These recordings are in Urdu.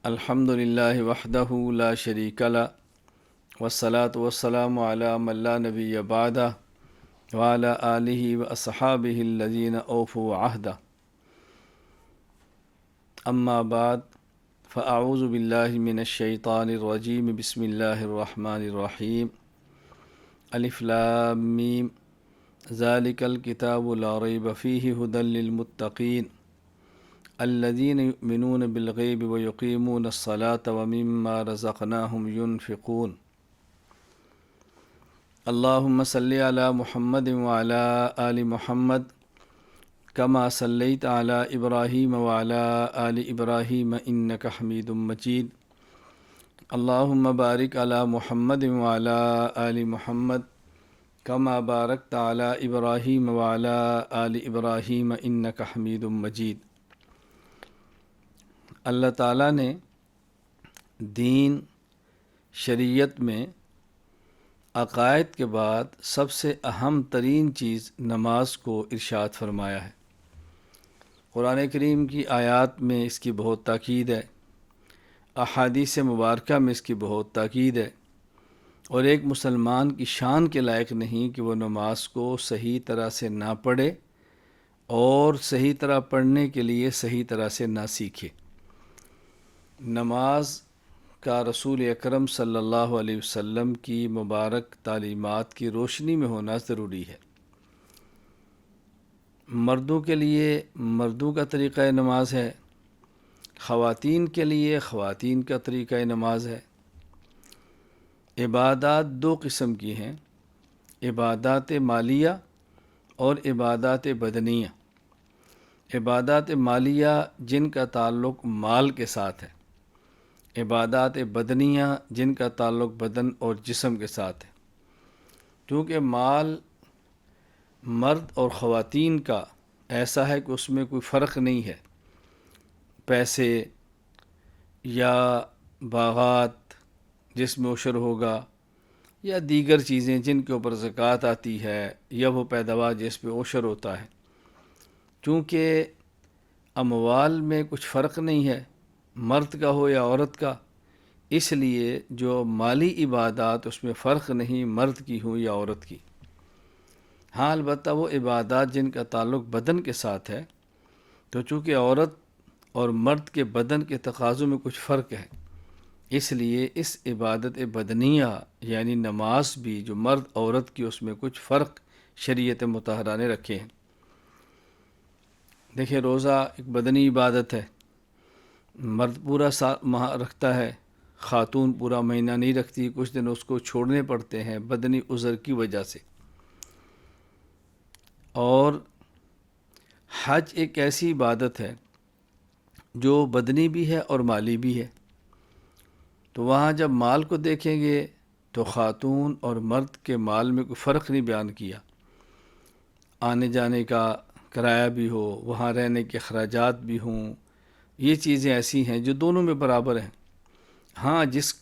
الحمد للہ وحدہ لا شریک لہ والصلاة والسلام علی من لا نبی بعدہ وعلی آلہ واصحابہ الذین اوفوا عہدہ اما بعد فاعوذ باللہ من الشیطان الرجیم بسم اللہ الرحمن الرحیم الف لام میم ذالک الکتاب لا ریب فیہ ھدی للمتقین الذین یؤمنون بالغیب ویقیمون الصلاة ومما رزقناہم ینفقون اللہم صلی علی محمد وعلی آل محمد کما صلیت علی ابراہیم وعلی آل ابراہیم انک حمید مجید اللہم بارک علی محمد وعلی آل محمد کما بارکت علی ابراہیم وعلی آل ابراہیم انک حمید مجید۔ اللہ تعالیٰ نے دین شریعت میں عقائد کے بعد سب سے اہم ترین چیز نماز کو ارشاد فرمایا ہے۔ قرآن کریم کی آیات میں اس کی بہت تاکید ہے، احادیث مبارکہ میں اس کی بہت تاکید ہے، اور ایک مسلمان کی شان کے لائق نہیں کہ وہ نماز کو صحیح طرح سے نہ پڑھے اور صحیح طرح پڑھنے کے لیے صحیح طرح سے نہ سیکھے۔ نماز کا رسول اکرم صلی اللہ علیہ وسلم کی مبارک تعلیمات کی روشنی میں ہونا ضروری ہے۔ مردوں کے لیے مردوں کا طریقہ نماز ہے، خواتین کے لیے خواتین کا طریقہ نماز ہے۔ عبادات دو قسم کی ہیں، عبادات مالیہ اور عبادات بدنیہ۔ عبادات مالیہ جن کا تعلق مال کے ساتھ ہے، عبادات بدنیہ جن کا تعلق بدن اور جسم کے ساتھ ہے۔ کیونکہ مال مرد اور خواتین کا ایسا ہے کہ اس میں کوئی فرق نہیں ہے، پیسے یا باغات جس میں عشر ہوگا یا دیگر چیزیں جن کے اوپر زکوٰۃ آتی ہے یا وہ پیداوار جس پہ عشر ہوتا ہے۔ چونکہ اموال میں کچھ فرق نہیں ہے، مرد کا ہو یا عورت کا، اس لیے جو مالی عبادات اس میں فرق نہیں مرد کی ہوں یا عورت کی۔ ہاں البتہ وہ عبادات جن کا تعلق بدن کے ساتھ ہے، تو چونکہ عورت اور مرد کے بدن کے تقاضوں میں کچھ فرق ہے، اس لیے اس عبادت بدنیہ یعنی نماز بھی جو مرد عورت کی اس میں کچھ فرق شریعت مطہرہ نے رکھے ہیں۔ دیکھیں، روزہ ایک بدنی عبادت ہے، مرد پورا ماہ رکھتا ہے، خاتون پورا مہینہ نہیں رکھتی، کچھ دن اس کو چھوڑنے پڑتے ہیں بدنی عذر کی وجہ سے۔ اور حج ایک ایسی عبادت ہے جو بدنی بھی ہے اور مالی بھی ہے۔ تو وہاں جب مال کو دیکھیں گے تو خاتون اور مرد کے مال میں کوئی فرق نہیں بیان کیا، آنے جانے کا کرایہ بھی ہو، وہاں رہنے کے اخراجات بھی ہوں، یہ چیزیں ایسی ہیں جو دونوں میں برابر ہیں۔ ہاں جس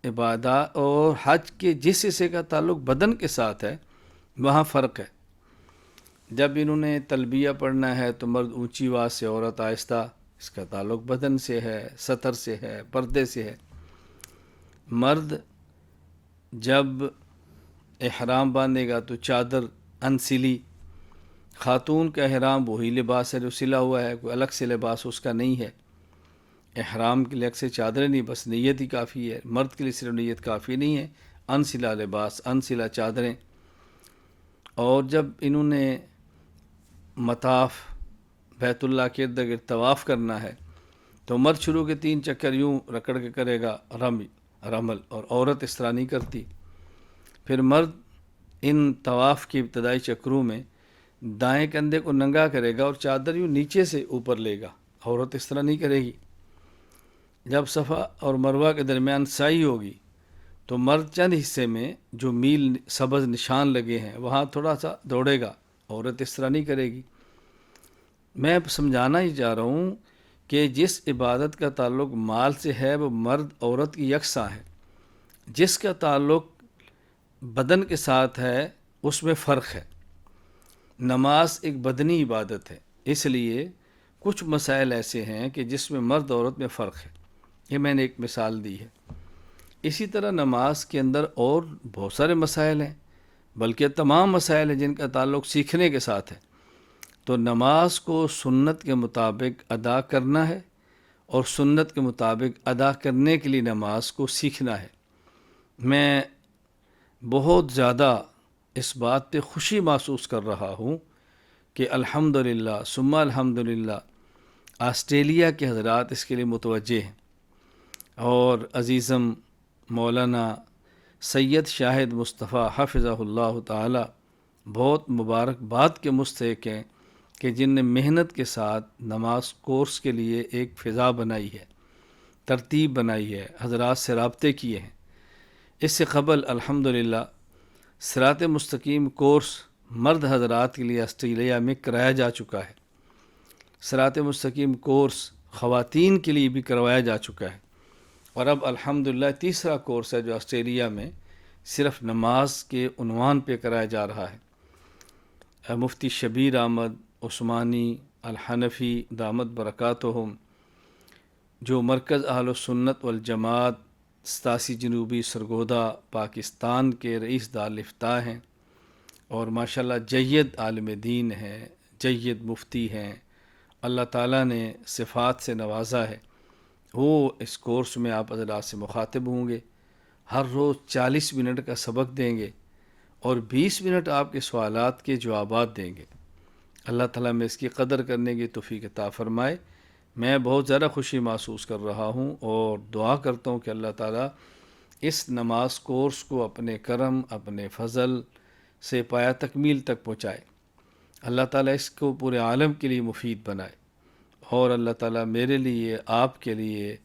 عبادات اور حج کے جس حصے کا تعلق بدن کے ساتھ ہے وہاں فرق ہے۔ جب انہوں نے تلبیہ پڑھنا ہے تو مرد اونچی آواز سے، عورت آہستہ، اس کا تعلق بدن سے ہے، سطر سے ہے، پردے سے ہے۔ مرد جب احرام باندھے گا تو چادر انسلی، خاتون کا احرام وہی لباس ہے جو سلا ہوا ہے، کوئی الگ سے لباس اس کا نہیں ہے۔ احرام کے لیے اکثر چادریں نہیں، بس نیت ہی کافی ہے۔ مرد کے لیے صرف نیت کافی نہیں ہے، انسلا لباس، انسلا چادریں۔ اور جب انہوں نے مطاف بیت اللہ کے ارد گرد طواف کرنا ہے تو مرد شروع کے 3 چکر یوں رکڑ کے کرے گا، رمل، اور عورت اس طرح نہیں کرتی۔ پھر مرد ان طواف کے ابتدائی چکروں میں دائیں کندھے کو ننگا کرے گا اور چادر یوں نیچے سے اوپر لے گا، عورت اس طرح نہیں کرے گی۔ جب صفا اور مروہ کے درمیان سعی ہوگی تو مرد چند حصے میں جو میل سبز نشان لگے ہیں وہاں تھوڑا سا دوڑے گا، عورت اس طرح نہیں کرے گی۔ میں سمجھانا ہی چاہ رہا ہوں کہ جس عبادت کا تعلق مال سے ہے وہ مرد عورت کی یکساں ہے، جس کا تعلق بدن کے ساتھ ہے اس میں فرق ہے۔ نماز ایک بدنی عبادت ہے، اس لیے کچھ مسائل ایسے ہیں کہ جس میں مرد عورت میں فرق ہے۔ یہ میں نے ایک مثال دی ہے۔ اسی طرح نماز کے اندر اور بہت سارے مسائل ہیں، بلکہ تمام مسائل ہیں جن کا تعلق سیکھنے کے ساتھ ہے۔ تو نماز کو سنت کے مطابق ادا کرنا ہے، اور سنت کے مطابق ادا کرنے کے لیے نماز کو سیکھنا ہے۔ میں بہت زیادہ اس بات پہ خوشی محسوس کر رہا ہوں کہ الحمدللہ ثم الحمدللہ آسٹریلیا کے حضرات اس کے لیے متوجہ ہیں، اور عزیزم مولانا سید شاہد مصطفیٰ حفظہ اللہ تعالی بہت مبارکباد کے مستحق ہیں کہ جن نے محنت کے ساتھ نماز کورس کے لیے ایک فضا بنائی ہے، ترتیب بنائی ہے، حضرات سے رابطے کیے ہیں۔ اس سے قبل الحمدللہ صراط مستقیم کورس مرد حضرات کے لیے آسٹریلیا میں کرایا جا چکا ہے، صراط مستقیم کورس خواتین کے لیے بھی کروایا جا چکا ہے، اور اب الحمدللہ تیسرا کورس ہے جو آسٹریلیا میں صرف نماز کے عنوان پہ کرایا جا رہا ہے۔ مفتی شبیر احمد عثمانی الحنفی دامت برکاتہم، جو مرکز اہل سنت والجماعت 87 جنوبی سرگودا پاکستان کے رئیس دارالفتاء ہیں، اور ماشاءاللہ جید عالم دین ہیں، جید مفتی ہیں، اللہ تعالیٰ نے صفات سے نوازا ہے۔ وہ اس کورس میں آپ حضرات سے مخاطب ہوں گے، ہر روز 40 منٹ کا سبق دیں گے، اور 20 منٹ آپ کے سوالات کے جوابات دیں گے۔ اللہ تعالیٰ میں اس کی قدر کرنے کی توفیق عطا فرمائے۔ میں بہت زیادہ خوشی محسوس کر رہا ہوں، اور دعا کرتا ہوں کہ اللہ تعالیٰ اس نماز کورس کو اپنے کرم، اپنے فضل سے پایہ تکمیل تک پہنچائے۔ اللہ تعالیٰ اس کو پورے عالم کے لیے مفید بنائے، اور اللہ تعالیٰ میرے لیے، آپ کے لیے،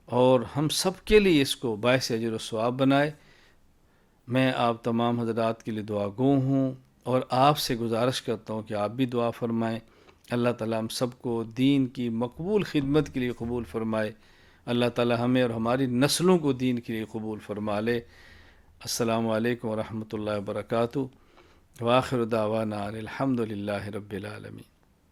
اور ہم سب کے لیے اس کو باعث اجر و ثواب بنائے۔ میں آپ تمام حضرات کے لیے دعا گو ہوں، اور آپ سے گزارش کرتا ہوں کہ آپ بھی دعا فرمائیں۔ اللہ تعالیٰ ہم سب کو دین کی مقبول خدمت کے لیے قبول فرمائے۔ اللہ تعالیٰ ہمیں اور ہماری نسلوں کو دین کے لیے قبول فرما لے۔ السلام علیکم ورحمۃ اللہ وبرکاتہ، وآخر دعوانا الحمد للہ رب العالمین۔